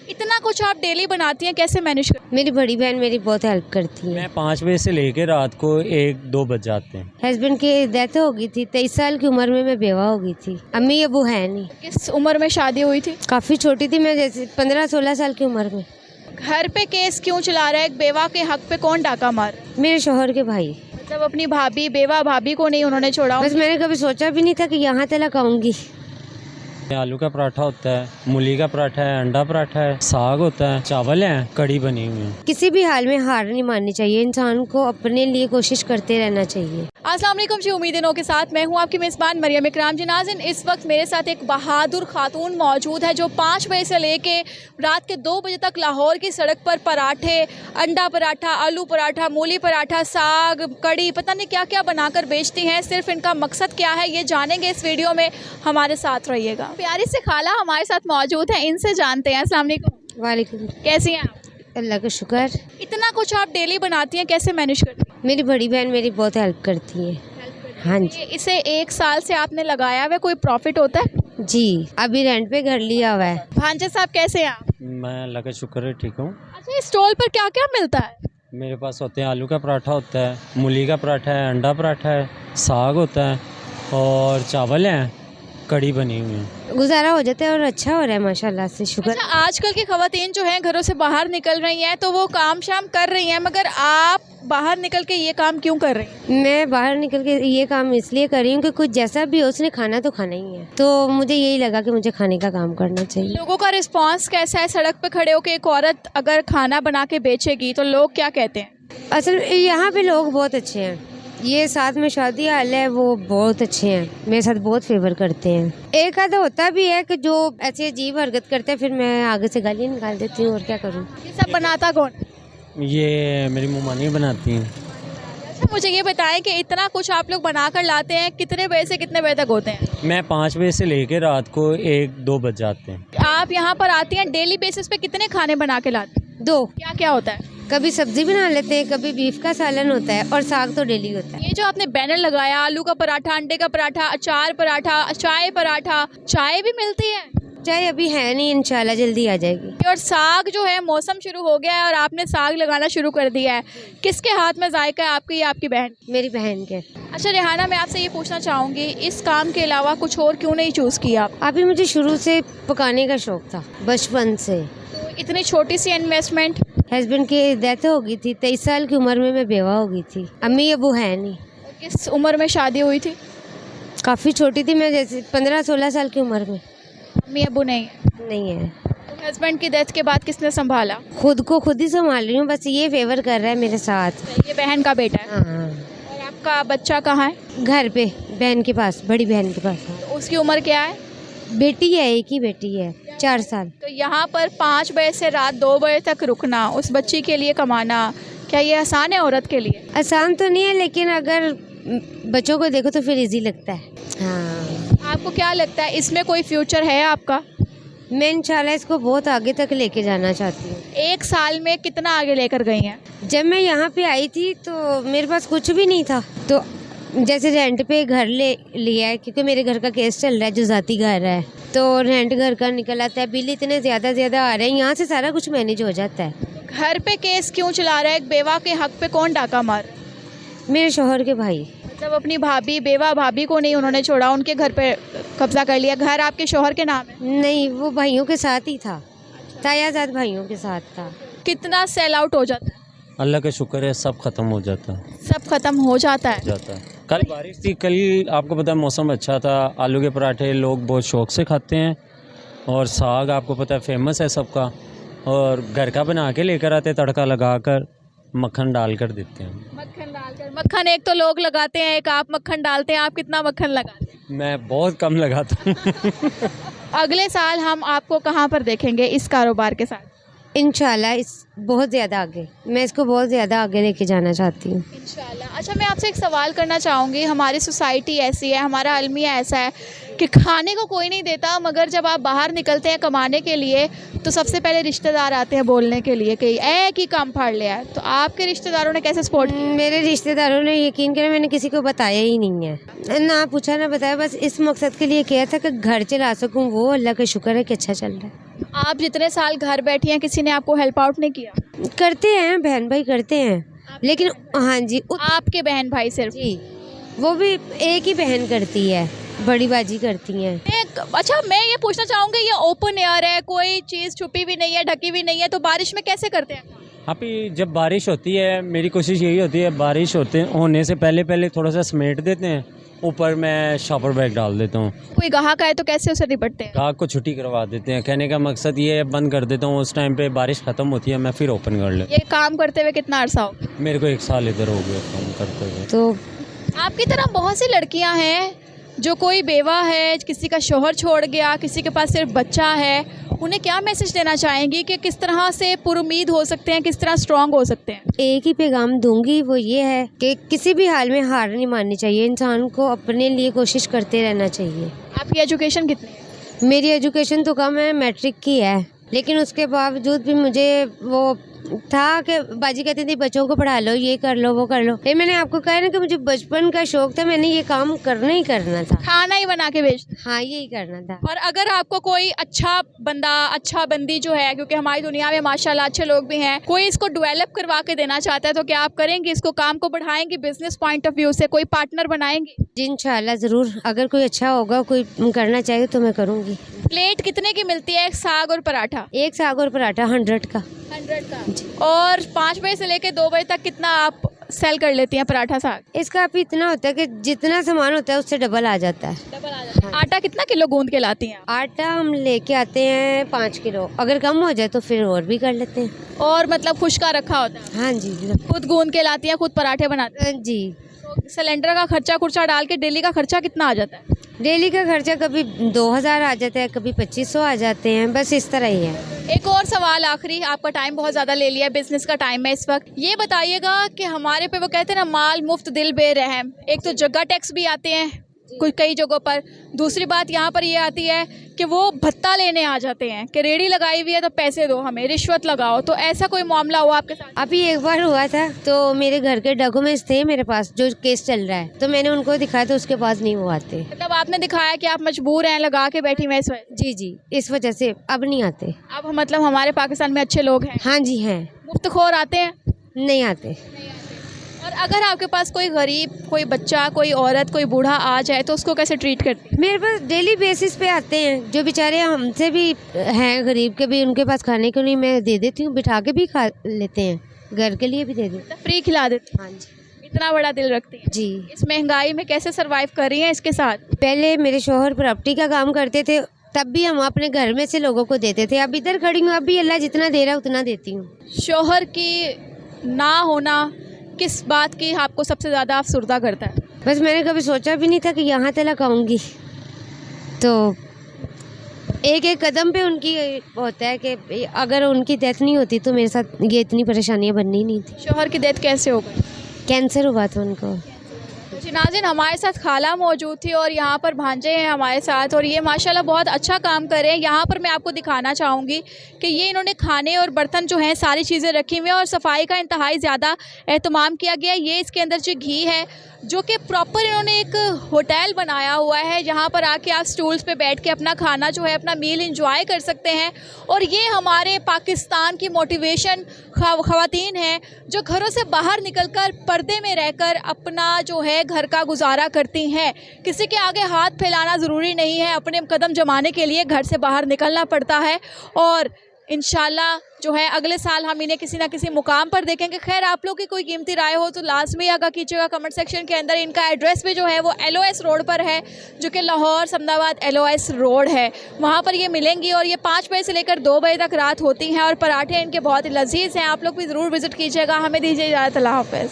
इतना कुछ आप डेली बनाती हैं, कैसे मैनेज करती मेरी बड़ी बहन मेरी बहुत हेल्प करती है। मैं 5 बजे से लेकर रात को 1-2 बज जाते हैं। हस्बैंड की डेथ हो गई थी, 23 साल की उम्र में मैं बेवा हो गई थी। अम्मी अबू है नहीं। हैं? किस उम्र में शादी हुई थी? काफ़ी छोटी थी मैं, जैसे 15-16 साल की उम्र में। घर पे केस क्यों चला रहा है? एक बेवा के हक पे कौन डाका मार? मेरे शोहर के भाई। मतलब अपनी भाभी, बेवा भाभी को नहीं उन्होंने छोड़ा? बस मैंने कभी सोचा भी नहीं था कि यहाँ तक आऊँगी। आलू का पराठा होता है, मूली का पराठा है, अंडा पराठा है, साग होता है, चावल है, कड़ी बनी हुई है। किसी भी हाल में हार नहीं माननी चाहिए, इंसान को अपने लिए कोशिश करते रहना चाहिए। अस्सलाम वालेकुम जी, उम्मीदें के साथ मैं हूं आपकी मेज़बान मरियम इकराम जी। नाज़रीन, इस वक्त मेरे साथ एक बहादुर खातून मौजूद है जो 5 बजे से लेके रात के 2 बजे तक लाहौर की सड़क पर पराठे, अंडा पराठा, आलू पराठा, मूली पराठा, साग, कड़ी, पता नहीं क्या क्या बनाकर बेचती हैं। सिर्फ इनका मकसद क्या है ये जानेंगे इस वीडियो में, हमारे साथ रहिएगा। प्यारी से खाला हमारे साथ मौजूद हैं, इनसे जानते हैं। अस्सलाम वालेकुम। वालेकुम। कैसी हैं आप? अल्लाह का शुक्र। इतना कुछ आप डेली बनाती हैं, कैसे मैनेज करती हैं? मेरी बड़ी बहन मेरी बहुत हेल्प करती है। हाँ जी। इसे 1 साल से आपने लगाया हुआ है, कोई प्रॉफिट होता है? जी, अभी रेंट पे घर लिया हुआ है। भांजे साहब कैसे हैं आप? मैं अल्लाह का शुक्र है ठीक हूँ। अच्छा, इस स्टॉल पर क्या क्या मिलता है? मेरे पास होते हैं आलू का पराठा होता है, मूली का पराठा है, अंडा पराठा है, साग होता है और चावल है, कड़ी बनी हुई है। गुजारा हो जाता है और अच्छा हो रहा है माशाल्लाह से, शुक्र। अच्छा, आजकल की खवातीन जो हैं घरों से बाहर निकल रही हैं तो वो काम शाम कर रही हैं, मगर आप बाहर निकल के ये काम क्यों कर रही हैं? मैं बाहर निकल के ये काम इसलिए कर रही हूँ कि कुछ जैसा भी हो उसने खाना तो खाना ही है, तो मुझे यही लगा कि मुझे खाने का काम करना चाहिए। लोगों का रिस्पांस कैसा है? सड़क पे खड़े होकर एक औरत अगर खाना बना के बेचेगी तो लोग क्या कहते हैं? असल में यहाँ पे लोग बहुत अच्छे हैं, ये साथ में शादी हाल है वो बहुत अच्छे हैं, मेरे साथ बहुत फेवर करते हैं। एक आधा होता भी है कि जो ऐसी अजीब हरकत करते हैं, फिर मैं आगे से गाली निकाल देती हूँ और क्या करूँ। ये सब बनाता कौन? ये मेरी मुमानी बनाती हैं। अच्छा, मुझे ये बताएं कि इतना कुछ आप लोग बना कर लाते हैं, कितने बजे से कितने बजे तक होते हैं? मैं 5 बजे से लेकर रात को 1-2 बज जाते हैं। आप यहाँ पर आती हैं, डेली बेसिस पे कितने खाने बना के लाते हैं? 2, क्या क्या होता है? कभी सब्जी बना लेते हैं, कभी बीफ का सालन होता है और साग तो डेली होता है। ये जो आपने बैनर लगाया, आलू का पराठा, अंडे का पराठा, अचार पराठा, चाय पराठा, चाय भी मिलती है? चाहे अभी है नहीं, इंशाल्लाह जल्दी आ जाएगी। और साग जो है, मौसम शुरू हो गया है और आपने साग लगाना शुरू कर दिया है। किसके हाथ में जायका है, आपकी या आपकी बहन? मेरी बहन के। अच्छा रेहाना, मैं आपसे ये पूछना चाहूँगी, इस काम के अलावा कुछ और क्यों नहीं चूज़ किया आप? अभी मुझे शुरू से पकाने का शौक था, बचपन से। तो इतनी छोटी सी इन्वेस्टमेंट? हस्बैंड की डेथ हो गई थी, 23 साल की उम्र में मैं बेवा हो गई थी। अम्मी अबू है नहीं। किस उम्र में शादी हुई थी? काफ़ी छोटी थी मैं, जैसे 15-16 साल की उम्र में। अम्मी अबू नहीं है? नहीं है। तो हस्बैंड की डेथ के बाद किसने संभाला? खुद को खुद ही संभाल रही हूँ, बस ये फेवर कर रहा है मेरे साथ। ये बहन का बेटा है? हाँ, और आपका बच्चा कहाँ है? घर पे बहन के पास, बड़ी बहन के पास। तो उसकी उम्र क्या है? बेटी है, एक ही बेटी है, 4 साल। तो यहाँ पर 5 बजे से रात 2 बजे तक रुकना, उस बच्ची के लिए कमाना, क्या ये आसान है औरत के लिए? आसान तो नहीं है, लेकिन अगर बच्चों को देखो तो फिर इजी लगता है। हाँ, आपको क्या लगता है इसमें कोई फ्यूचर है आपका? मैं इंशाल्लाह इसको बहुत आगे तक लेके जाना चाहती हूँ। 1 साल में कितना आगे लेकर गई हैं? जब मैं यहाँ पे आई थी तो मेरे पास कुछ भी नहीं था, तो जैसे रेंट पे घर ले लिया है, क्योंकि मेरे घर का केस चल रहा है, जो जाती घर है, तो रेंट घर का निकल आता है, बिल इतने ज़्यादा आ रहे हैं, यहाँ से सारा कुछ मैनेज हो जाता है। घर पे केस क्यों चला रहा है? एक बेवा के हक पे कौन डाका मार? मेरे शोहर के भाई। मतलब अपनी भाभी, बेवा भाभी को नहीं उन्होंने छोड़ा, उनके घर पे कब्जा कर लिया। घर आपके शोहर के नाम है? नहीं, वो भाइयों के साथ ही था, तायाजाद भाइयों के साथ था। कितना सेल आउट हो जाता है? अल्लाह का शुक्र है सब ख़त्म हो जाता है। सब खत्म हो जाता है? कल बारिश थी, कल आपको पता है मौसम अच्छा था, आलू के पराठे लोग बहुत शौक से खाते हैं और साग आपको पता है फेमस है सबका, और घर का बना के लेकर आते, तड़का लगाकर मक्खन डालकर देते हैं। मक्खन डालकर? मक्खन एक तो लोग लगाते हैं, एक आप मक्खन डालते हैं, आप कितना मक्खन लगाते हैं? मैं बहुत कम लगाता हूँ। अगले साल हम आपको कहाँ पर देखेंगे इस कारोबार के साथ? इंशाल्लाह इस बहुत ज़्यादा आगे, मैं इसको बहुत ज़्यादा आगे लेके जाना चाहती हूँ इंशाल्लाह। अच्छा, मैं आपसे एक सवाल करना चाहूँगी, हमारी सोसाइटी ऐसी है, हमारा अलमिया ऐसा है कि खाने को कोई नहीं देता, मगर जब आप बाहर निकलते हैं कमाने के लिए तो सबसे पहले रिश्तेदार आते हैं बोलने के लिए कि एक ही काम फाड़ लिया है। तो आपके रिश्तेदारों ने कैसे सपोर्ट किया? मेरे रिश्तेदारों ने यकीन किया, मैंने किसी को बताया ही नहीं है, ना पूछा ना बताया, बस इस मकसद के लिए किया था कि घर चला सकूँ, वो अल्लाह का शुक्र है कि अच्छा चल रहा है। आप जितने साल घर बैठी हैं किसी ने आपको हेल्प आउट नहीं किया? करते हैं, बहन भाई करते हैं, लेकिन हाँ जी आपके बहन भाई सिर्फ? जी, वो भी एक ही बहन करती है, बड़ी बाजी करती हैं। अच्छा, मैं ये पूछना चाहूँगी, ये ओपन एयर है, कोई चीज़ छुपी भी नहीं है, ढकी भी नहीं है, तो बारिश में कैसे करते हैं? अभी जब बारिश होती है मेरी कोशिश यही होती है, बारिश होने से पहले थोड़ा सा समेट देते हैं, ऊपर मैं शॉपर बैग डाल देता हूँ। कोई ग्राहक आए तो कैसे उसे निपटते हैं? ग्राहक को छुट्टी करवा देते हैं, कहने का मकसद ये है बंद कर देता हूँ, उस टाइम पे बारिश ख़त्म होती है मैं फिर ओपन कर लेता ये काम करते हुए कितना अरसा हो? हूँ। मेरे को 1 साल इधर हो गया काम करते हुए। तो आपकी तरह बहुत सी लड़कियां हैं जो कोई बेवा है, किसी का शोहर छोड़ गया, किसी के पास सिर्फ बच्चा है, उन्हें क्या मैसेज देना चाहेंगी कि किस तरह से पुरुमीद हो सकते हैं, किस तरह स्ट्रांग हो सकते हैं? एक ही पैगाम दूंगी, वो ये है कि किसी भी हाल में हार नहीं माननी चाहिए, इंसान को अपने लिए कोशिश करते रहना चाहिए। आपकी एजुकेशन कितनी है? मेरी एजुकेशन तो कम है, मैट्रिक की है, लेकिन उसके बावजूद भी मुझे वो था कि बाजी कहती थी बच्चों को पढ़ा लो, ये कर लो, वो कर लो। फिर मैंने आपको कहा ना कि मुझे बचपन का शौक था, मैंने ये काम करना ही करना था, खाना ही बना के बेच। हाँ यही करना था। और अगर आपको कोई अच्छा बंदा, अच्छा बंदी जो है, क्योंकि हमारी दुनिया में माशाल्लाह अच्छे लोग भी हैं, कोई इसको डेवलप करवा के देना चाहता है तो क्या आप करेंगे? इसको काम को बढ़ाएंगे बिजनेस पॉइंट ऑफ व्यू से, कोई पार्टनर बनाएंगे? जी इंशाल्लाह ज़रूर, अगर कोई अच्छा होगा, कोई करना चाहे तो मैं करूँगी। प्लेट कितने की मिलती है एक साग और पराठा? एक साग और पराठा 100 का। 100 का। और 5 बजे से लेके 2 बजे तक कितना आप सेल कर लेती हैं पराठा साग? इसका अभी इतना होता है कि जितना सामान होता है उससे डबल आ जाता है। डबल आ जाता है। आटा कितना किलो गूंद के लाती हैं आप? आटा हम लेके आते हैं 5 किलो, अगर कम हो जाए तो फिर और भी कर लेते हैं। और मतलब खुशका रखा होता है? हाँ जी खुद गूंद के लाती हैं, खुद पराठे बनाती हैं? जी। तो सिलेंडर का खर्चा डाल के डेली का खर्चा कितना आ जाता है? डेली का खर्चा कभी 2000 आ जाता है, कभी 2500 आ जाते हैं, बस इस तरह ही है। एक और सवाल आखिरी, आपका टाइम बहुत ज़्यादा ले लिया, बिजनेस का टाइम है इस वक्त। ये बताइएगा कि हमारे पे वो कहते हैं ना, माल मुफ्त दिल बेरहम, एक तो जगह टैक्स भी आते हैं कुछ कई जगहों पर, दूसरी बात यहाँ पर ये आती है कि वो भत्ता लेने आ जाते हैं कि रेडी लगाई हुई है तो पैसे दो हमें, रिश्वत लगाओ। तो ऐसा कोई मामला हुआ आपके साथ? अभी एक बार हुआ था, तो मेरे घर के डॉक्यूमेंट्स थे मेरे पास, जो केस चल रहा है, तो मैंने उनको दिखाया तो उसके पास नहीं वो आते। मतलब आपने दिखाया कि आप मजबूर हैं, लगा के बैठी हुई इस वजह? जी जी, इस वजह से अब नहीं आते। अब मतलब हमारे पाकिस्तान में अच्छे लोग हैं? हाँ जी हैं। मुफ्तखोर आते हैं? नहीं आते। और अगर आपके पास कोई गरीब, कोई बच्चा, कोई औरत, कोई बूढ़ा आ जाए तो उसको कैसे ट्रीट करते हैं? मेरे पास डेली बेसिस पे आते हैं, जो बेचारे हमसे भी हैं गरीब के भी, उनके पास खाने को नहीं, मैं दे देती हूँ, बिठा के भी खा लेते हैं, घर के लिए भी दे देते हैं। फ्री खिला देते हैं? हाँ जी। इतना बड़ा दिल रखती है जी। इस महंगाई में कैसे सरवाइव कर रही हैं इसके साथ? पहले मेरे शौहर प्रॉपर्टी का काम करते थे, तब भी हम अपने घर में से लोगों को देते थे। अब इधर खड़ी हूँ, अब भी अल्लाह जितना दे रहा है उतना देती हूँ। शौहर की ना होना किस बात की आपको सबसे ज़्यादा अफसुर्दा करता है? बस मैंने कभी सोचा भी नहीं था कि यहाँ तक आऊँगी, तो एक एक कदम पे उनकी होता है कि अगर उनकी डेथ नहीं होती तो मेरे साथ ये इतनी परेशानियाँ बननी नहीं थी। शौहर की डेथ कैसे हो गई? कैंसर हुआ था उनको। जी नाज़रीन, हमारे साथ खाला मौजूद थी और यहाँ पर भांजे हैं हमारे साथ, और ये माशाल्लाह बहुत अच्छा काम कर रहे हैं। यहाँ पर मैं आपको दिखाना चाहूँगी कि ये इन्होंने खाने और बर्तन जो हैं सारी चीज़ें रखी हुई हैं और सफाई का इंतहाई ज़्यादा एहतमाम किया गया है। ये इसके अंदर जो घी है, जो कि प्रॉपर इन्होंने एक होटल बनाया हुआ है, जहाँ पर आके आप स्टूल्स पे बैठ के अपना खाना जो है, अपना मील इंजॉय कर सकते हैं। और ये हमारे पाकिस्तान की मोटिवेशन ख़वातीन हैं जो घरों से बाहर निकलकर पर्दे में रहकर अपना जो है घर का गुजारा करती हैं। किसी के आगे हाथ फैलाना ज़रूरी नहीं है, अपने कदम जमाने के लिए घर से बाहर निकलना पड़ता है। और इंशाल्लाह जो है अगले साल हम इन्हें किसी ना किसी मुकाम पर देखेंगे। खैर, आप लोग की कोई कीमती राय हो तो लाजमी आगा कीजिएगा कमेंट सेक्शन के अंदर। इनका एड्रेस भी जो है वो LOS रोड पर है, जो कि लाहौर समदाबाद LOS रोड है, वहाँ पर ये मिलेंगी। और ये 5 बजे से लेकर 2 बजे तक रात होती हैं और पराठे इनके बहुत ही लजीज हैं। आप लोग भी ज़रूर विज़िट कीजिएगा। हमें दीजिए इजाज़त, अल्लाह हाफ़िज़।